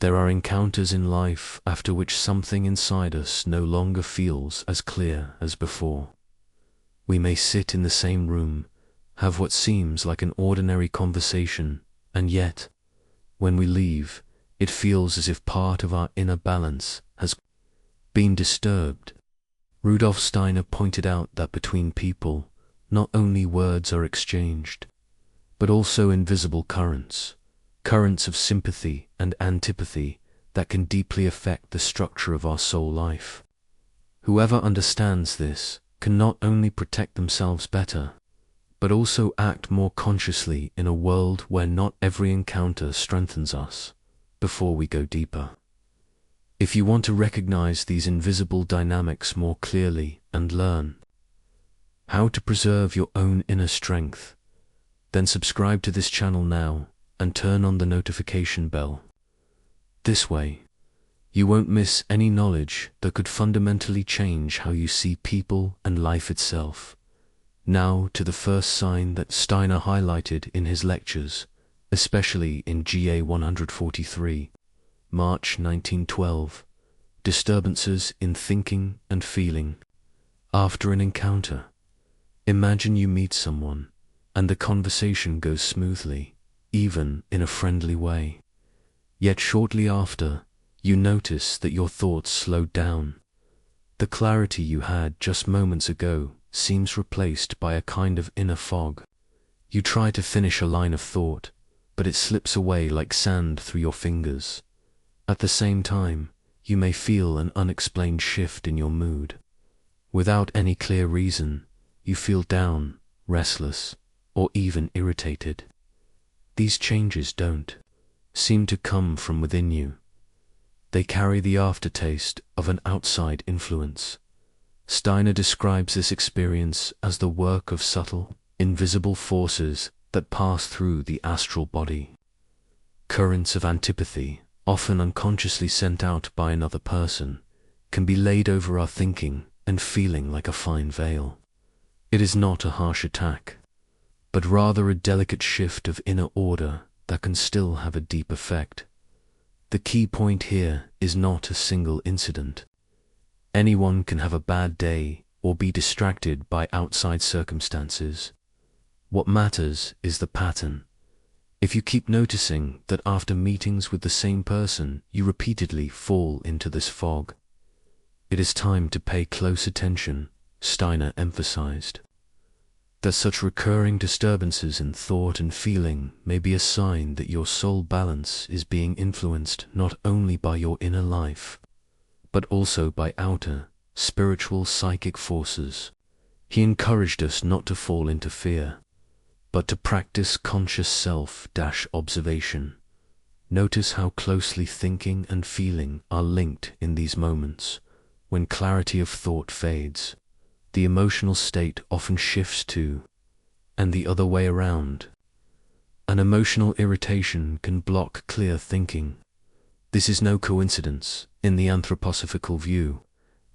There are encounters in life after which something inside us no longer feels as clear as before. We may sit in the same room, have what seems like an ordinary conversation, and yet, when we leave, it feels as if part of our inner balance has been disturbed. Rudolf Steiner pointed out that between people, not only words are exchanged, but also invisible currents of sympathy and antipathy that can deeply affect the structure of our soul life. Whoever understands this can not only protect themselves better, but also act more consciously in a world where not every encounter strengthens us before we go deeper. If you want to recognize these invisible dynamics more clearly and learn how to preserve your own inner strength, then subscribe to this channel now and turn on the notification bell. This way, you won't miss any knowledge that could fundamentally change how you see people and life itself. Now to the first sign that Steiner highlighted in his lectures, especially in GA 143, March 1912, Disturbances in Thinking and Feeling. After an encounter, imagine you meet someone and the conversation goes smoothly, even in a friendly way. Yet shortly after, you notice that your thoughts slowed down. The clarity you had just moments ago seems replaced by a kind of inner fog. You try to finish a line of thought, but it slips away like sand through your fingers. At the same time, you may feel an unexplained shift in your mood. Without any clear reason, you feel down, restless, or even irritated. These changes don't seem to come from within you. They carry the aftertaste of an outside influence. Steiner describes this experience as the work of subtle, invisible forces that pass through the astral body. Currents of antipathy, often unconsciously sent out by another person, can be laid over our thinking and feeling like a fine veil. It is not a harsh attack, but rather a delicate shift of inner order that can still have a deep effect. The key point here is not a single incident. Anyone can have a bad day or be distracted by outside circumstances. What matters is the pattern. If you keep noticing that after meetings with the same person you repeatedly fall into this fog, it is time to pay close attention. Steiner emphasized that such recurring disturbances in thought and feeling may be a sign that your soul balance is being influenced not only by your inner life, but also by outer, spiritual psychic forces. He encouraged us not to fall into fear, but to practice conscious self-observation. Notice how closely thinking and feeling are linked in these moments. When clarity of thought fades, the emotional state often shifts too, and the other way around. An emotional irritation can block clear thinking. This is no coincidence in the anthroposophical view.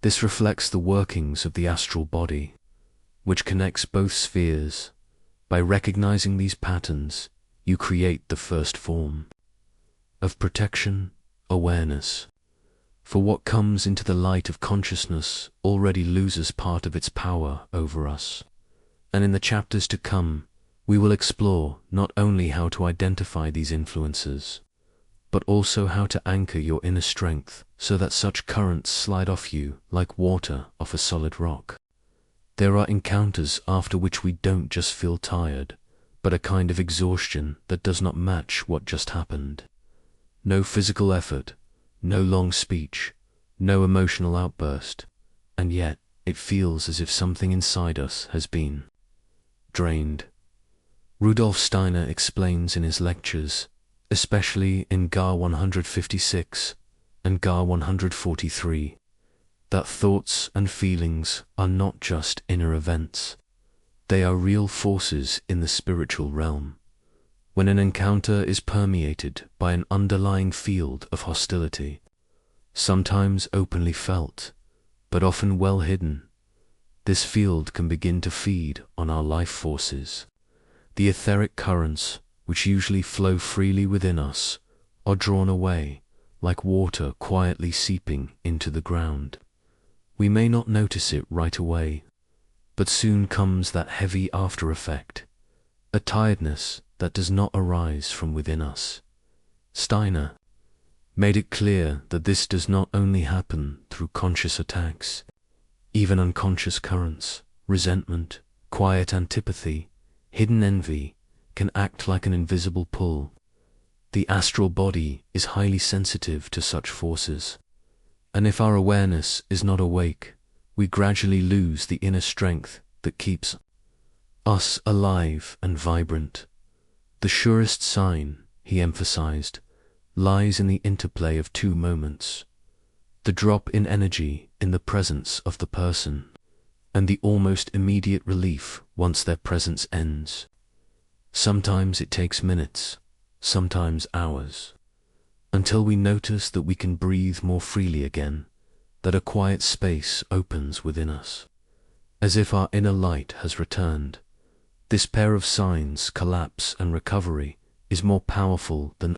This reflects the workings of the astral body, which connects both spheres. By recognizing these patterns, you create the first form of protection, awareness. For what comes into the light of consciousness already loses part of its power over us. And in the chapters to come, we will explore not only how to identify these influences, but also how to anchor your inner strength so that such currents slide off you like water off a solid rock. There are encounters after which we don't just feel tired, but a kind of exhaustion that does not match what just happened. No physical effort, no long speech, no emotional outburst, and yet it feels as if something inside us has been drained. Rudolf Steiner explains in his lectures, especially in GA 156 and GA 143, that thoughts and feelings are not just inner events. They are real forces in the spiritual realm. When an encounter is permeated by an underlying field of hostility, sometimes openly felt, but often well hidden, this field can begin to feed on our life forces. The etheric currents, which usually flow freely within us, are drawn away, like water quietly seeping into the ground. We may not notice it right away, but soon comes that heavy after effect, a tiredness that does not arise from within us. Steiner made it clear that this does not only happen through conscious attacks. Even unconscious currents, resentment, quiet antipathy, hidden envy, can act like an invisible pull. The astral body is highly sensitive to such forces, and if our awareness is not awake, we gradually lose the inner strength that keeps us alive and vibrant. The surest sign, he emphasized, lies in the interplay of two moments: the drop in energy in the presence of the person, and the almost immediate relief once their presence ends. Sometimes it takes minutes, sometimes hours, until we notice that we can breathe more freely again, that a quiet space opens within us, as if our inner light has returned. This pair of signs, collapse and recovery, is more powerful than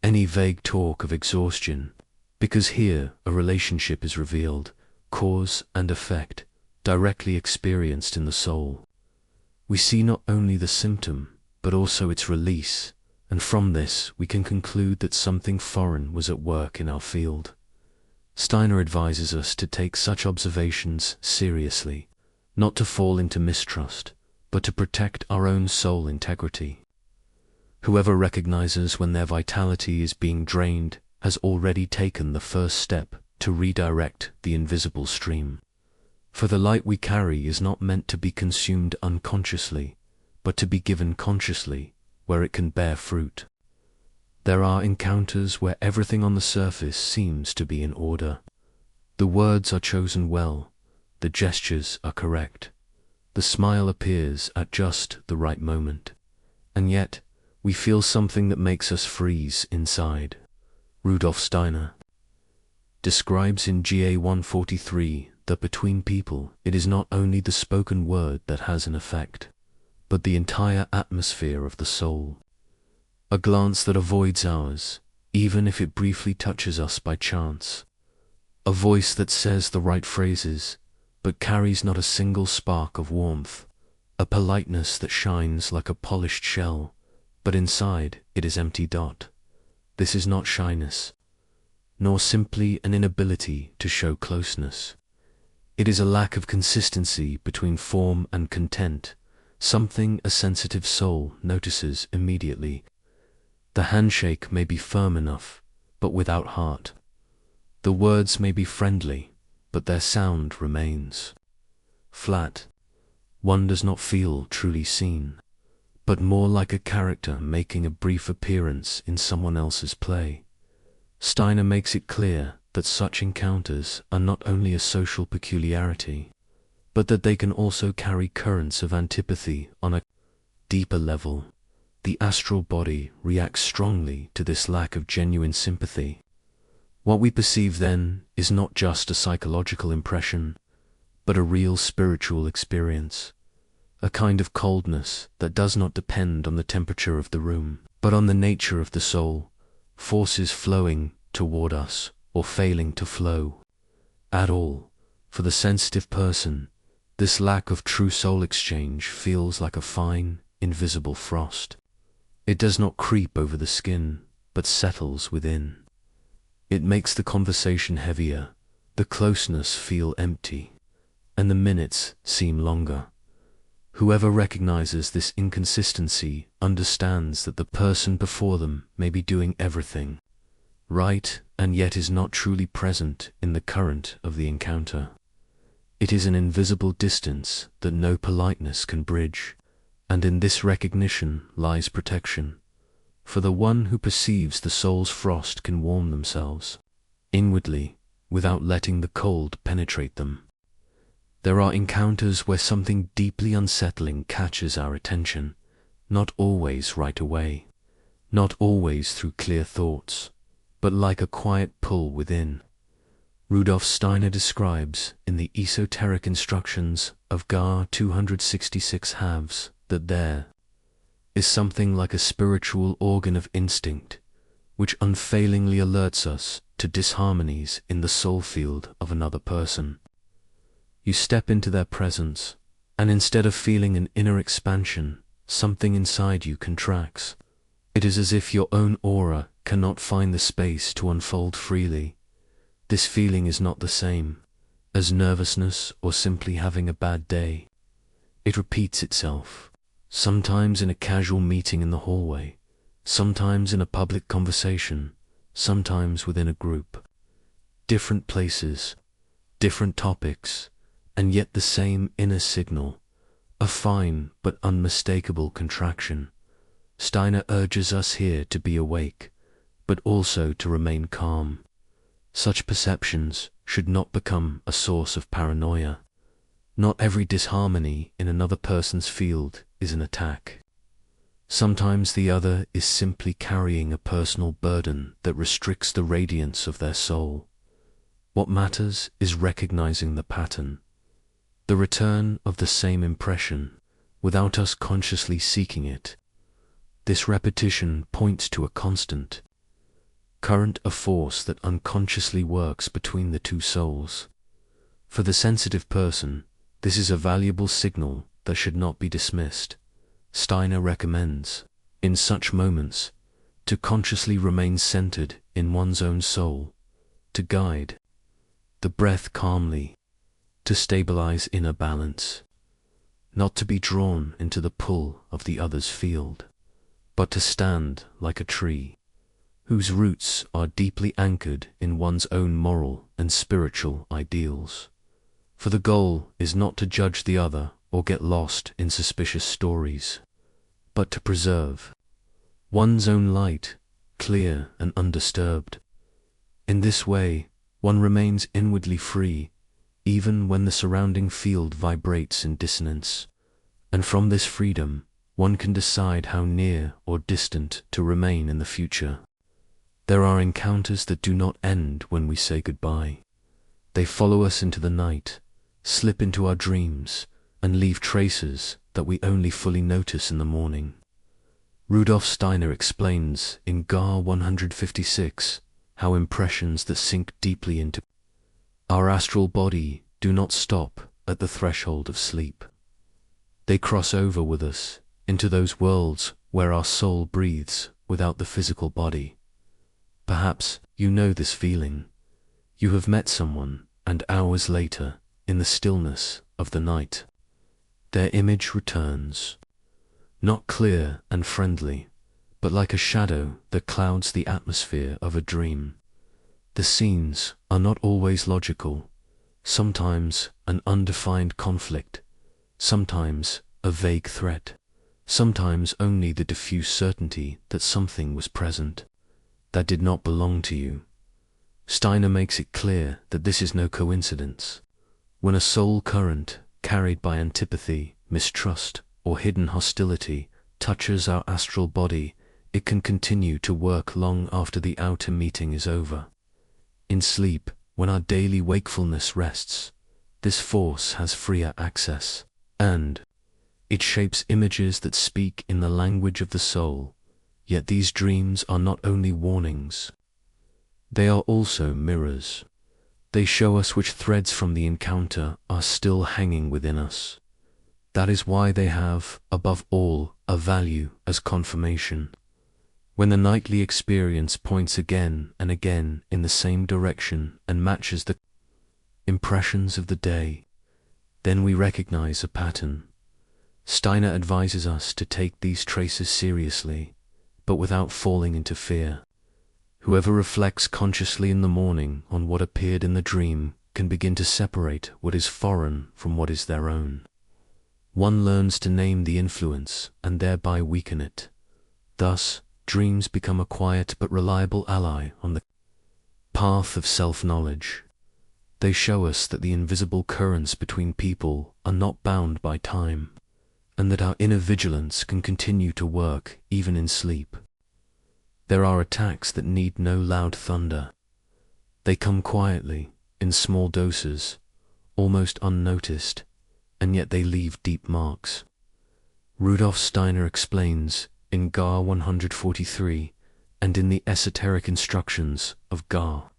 any vague talk of exhaustion, because here a relationship is revealed, cause and effect, directly experienced in the soul. We see not only the symptom, but also its release, and from this we can conclude that something foreign was at work in our field. Steiner advises us to take such observations seriously, not to fall into mistrust, but to protect our own soul integrity. Whoever recognizes when their vitality is being drained has already taken the first step to redirect the invisible stream. For the light we carry is not meant to be consumed unconsciously, but to be given consciously, where it can bear fruit. There are encounters where everything on the surface seems to be in order. The words are chosen well, the gestures are correct, the smile appears at just the right moment, and yet we feel something that makes us freeze inside. Rudolf Steiner describes in GA 143 that between people it is not only the spoken word that has an effect, but the entire atmosphere of the soul. A glance that avoids ours, even if it briefly touches us by chance. A voice that says the right phrases, but carries not a single spark of warmth. A politeness that shines like a polished shell, but inside it is empty. This is not shyness, nor simply an inability to show closeness. It is a lack of consistency between form and content, something a sensitive soul notices immediately. The handshake may be firm enough, but without heart. The words may be friendly, but their sound remains flat. One does not feel truly seen, but more like a character making a brief appearance in someone else's play. Steiner makes it clear that such encounters are not only a social peculiarity, but that they can also carry currents of antipathy on a deeper level. The astral body reacts strongly to this lack of genuine sympathy. What we perceive then is not just a psychological impression, but a real spiritual experience, a kind of coldness that does not depend on the temperature of the room, but on the nature of the soul, forces flowing toward us or failing to flow at all. For the sensitive person, this lack of true soul exchange feels like a fine, invisible frost. It does not creep over the skin, but settles within. It makes the conversation heavier, the closeness feel empty, and the minutes seem longer. Whoever recognizes this inconsistency understands that the person before them may be doing everything right and yet is not truly present in the current of the encounter. It is an invisible distance that no politeness can bridge, and in this recognition lies protection. For the one who perceives the soul's frost can warm themselves inwardly without letting the cold penetrate them. There are encounters where something deeply unsettling catches our attention, not always right away, not always through clear thoughts, but like a quiet pull within. Rudolf Steiner describes in the esoteric instructions of GA 266 halves that there is something like a spiritual organ of instinct, which unfailingly alerts us to disharmonies in the soul field of another person. You step into their presence, and instead of feeling an inner expansion, something inside you contracts. It is as if your own aura cannot find the space to unfold freely. This feeling is not the same as nervousness or simply having a bad day. It repeats itself, sometimes in a casual meeting in the hallway, sometimes in a public conversation, sometimes within a group. Different places, different topics, and yet the same inner signal, a fine but unmistakable contraction. Steiner urges us here to be awake, but also to remain calm. Such perceptions should not become a source of paranoia. Not every disharmony in another person's field is an attack. Sometimes the other is simply carrying a personal burden that restricts the radiance of their soul. What matters is recognizing the pattern, the return of the same impression, without us consciously seeking it. This repetition points to a constant current, a force that unconsciously works between the two souls. For the sensitive person, this is a valuable signal that should not be dismissed. Steiner recommends, in such moments, to consciously remain centered in one's own soul, to guide the breath calmly, to stabilize inner balance, not to be drawn into the pull of the other's field, but to stand like a tree, whose roots are deeply anchored in one's own moral and spiritual ideals. For the goal is not to judge the other or get lost in suspicious stories, but to preserve one's own light, clear and undisturbed. In this way, one remains inwardly free, even when the surrounding field vibrates in dissonance, and from this freedom, one can decide how near or distant to remain in the future. There are encounters that do not end when we say goodbye. They follow us into the night, slip into our dreams, and leave traces that we only fully notice in the morning. Rudolf Steiner explains in GAR 156 how impressions that sink deeply into our astral body do not stop at the threshold of sleep. They cross over with us into those worlds where our soul breathes without the physical body. Perhaps you know this feeling. You have met someone, and hours later, in the stillness of the night, their image returns, not clear and friendly, but like a shadow that clouds the atmosphere of a dream. The scenes are not always logical, sometimes an undefined conflict, sometimes a vague threat, sometimes only the diffuse certainty that something was present that did not belong to you. Steiner makes it clear that this is no coincidence. When a soul current, carried by antipathy, mistrust, or hidden hostility, touches our astral body, it can continue to work long after the outer meeting is over. In sleep, when our daily wakefulness rests, this force has freer access, and it shapes images that speak in the language of the soul. Yet these dreams are not only warnings, they are also mirrors. They show us which threads from the encounter are still hanging within us. That is why they have, above all, a value as confirmation. When the nightly experience points again and again in the same direction and matches the impressions of the day, then we recognize a pattern. Steiner advises us to take these traces seriously, but without falling into fear. Whoever reflects consciously in the morning on what appeared in the dream can begin to separate what is foreign from what is their own. One learns to name the influence and thereby weaken it. Thus, dreams become a quiet but reliable ally on the path of self-knowledge. They show us that the invisible currents between people are not bound by time, and that our inner vigilance can continue to work even in sleep. There are attacks that need no loud thunder. They come quietly, in small doses, almost unnoticed, and yet they leave deep marks. Rudolf Steiner explains, in GAR 143, and in the esoteric instructions of Ga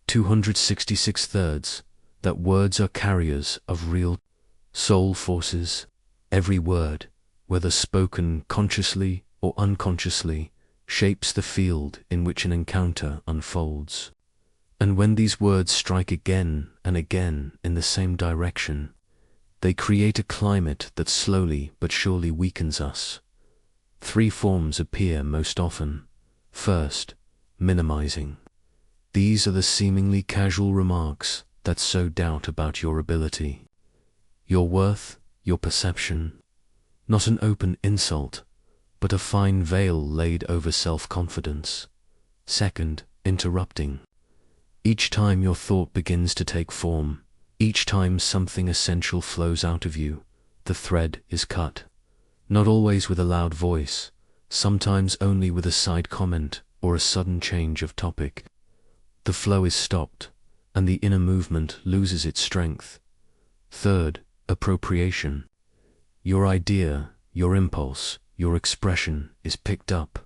266 thirds, that words are carriers of real soul forces. Every word, whether spoken consciously or unconsciously, shapes the field in which an encounter unfolds. And when these words strike again and again in the same direction, they create a climate that slowly but surely weakens us. Three forms appear most often. First, minimizing. These are the seemingly casual remarks that sow doubt about your ability, your worth, your perception. Not an open insult, but a fine veil laid over self-confidence. Second, interrupting. Each time your thought begins to take form, each time something essential flows out of you, the thread is cut. Not always with a loud voice, sometimes only with a side comment or a sudden change of topic. The flow is stopped, and the inner movement loses its strength. Third, appropriation. Your idea, your impulse, your expression is picked up,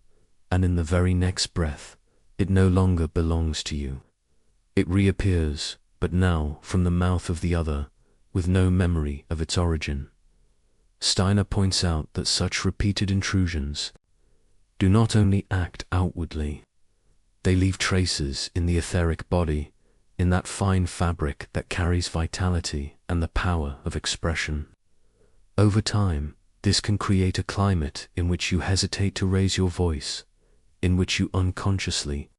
and in the very next breath, it no longer belongs to you. It reappears, but now from the mouth of the other, with no memory of its origin. Steiner points out that such repeated intrusions do not only act outwardly, they leave traces in the etheric body, in that fine fabric that carries vitality and the power of expression. Over time, this can create a climate in which you hesitate to raise your voice, in which you unconsciously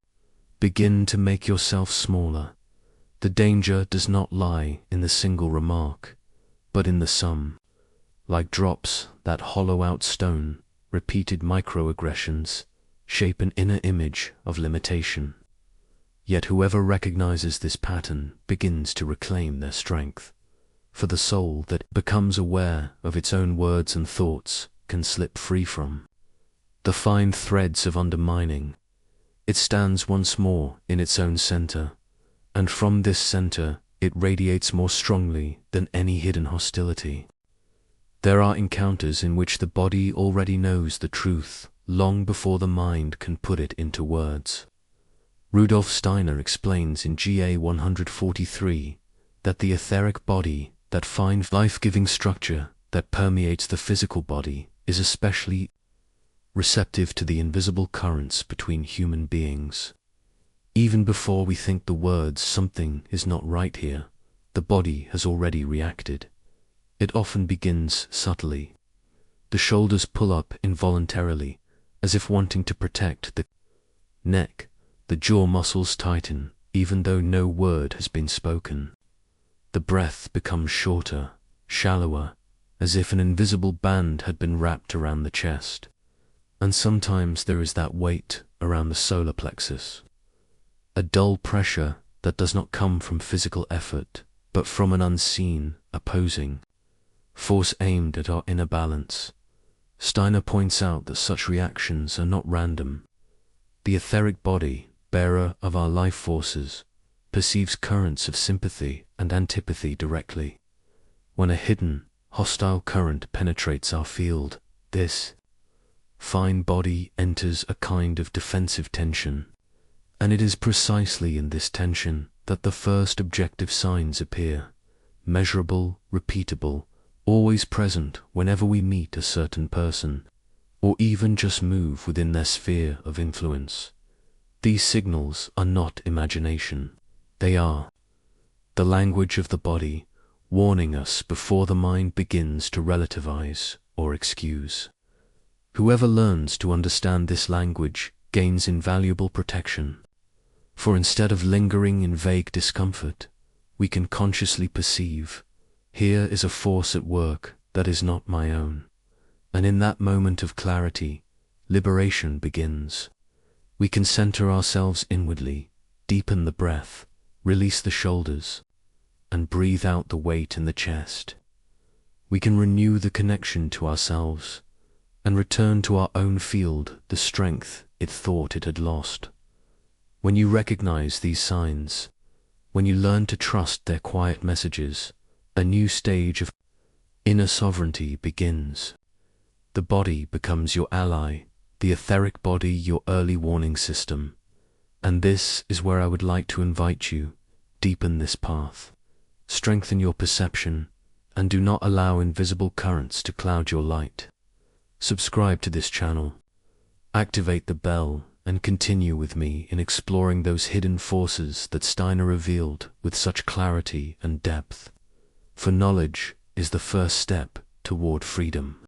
begin to make yourself smaller. The danger does not lie in the single remark, but in the sum. Like drops that hollow out stone, repeated microaggressions shape an inner image of limitation. Yet whoever recognizes this pattern begins to reclaim their strength. For the soul that becomes aware of its own words and thoughts can slip free from the fine threads of undermining. It stands once more in its own center, and from this center it radiates more strongly than any hidden hostility. There are encounters in which the body already knows the truth long before the mind can put it into words. Rudolf Steiner explains in GA 143 that the etheric body, that fine life-giving structure that permeates the physical body, is especially receptive to the invisible currents between human beings. Even before we think the words "something is not right here," the body has already reacted. It often begins subtly. The shoulders pull up involuntarily, as if wanting to protect the neck. The jaw muscles tighten, even though no word has been spoken. The breath becomes shorter, shallower, as if an invisible band had been wrapped around the chest. And sometimes there is that weight around the solar plexus. A dull pressure that does not come from physical effort, but from an unseen, opposing force aimed at our inner balance. Steiner points out that such reactions are not random. The etheric body, bearer of our life forces, perceives currents of sympathy and antipathy directly. When a hidden, hostile current penetrates our field, this fine body enters a kind of defensive tension, and it is precisely in this tension that the first objective signs appear, measurable, repeatable, always present whenever we meet a certain person, or even just move within their sphere of influence. These signals are not imagination. They are the language of the body, warning us before the mind begins to relativize or excuse. Whoever learns to understand this language gains invaluable protection, for instead of lingering in vague discomfort, we can consciously perceive, here is a force at work that is not my own. And in that moment of clarity, liberation begins. We can center ourselves inwardly, deepen the breath, release the shoulders, and breathe out the weight in the chest. We can renew the connection to ourselves and return to our own field the strength it thought it had lost. When you recognize these signs, when you learn to trust their quiet messages, a new stage of inner sovereignty begins. The body becomes your ally, the etheric body your early warning system, and this is where I would like to invite you. Deepen this path, strengthen your perception, and do not allow invisible currents to cloud your light. Subscribe to this channel, activate the bell, and continue with me in exploring those hidden forces that Steiner revealed with such clarity and depth. For knowledge is the first step toward freedom.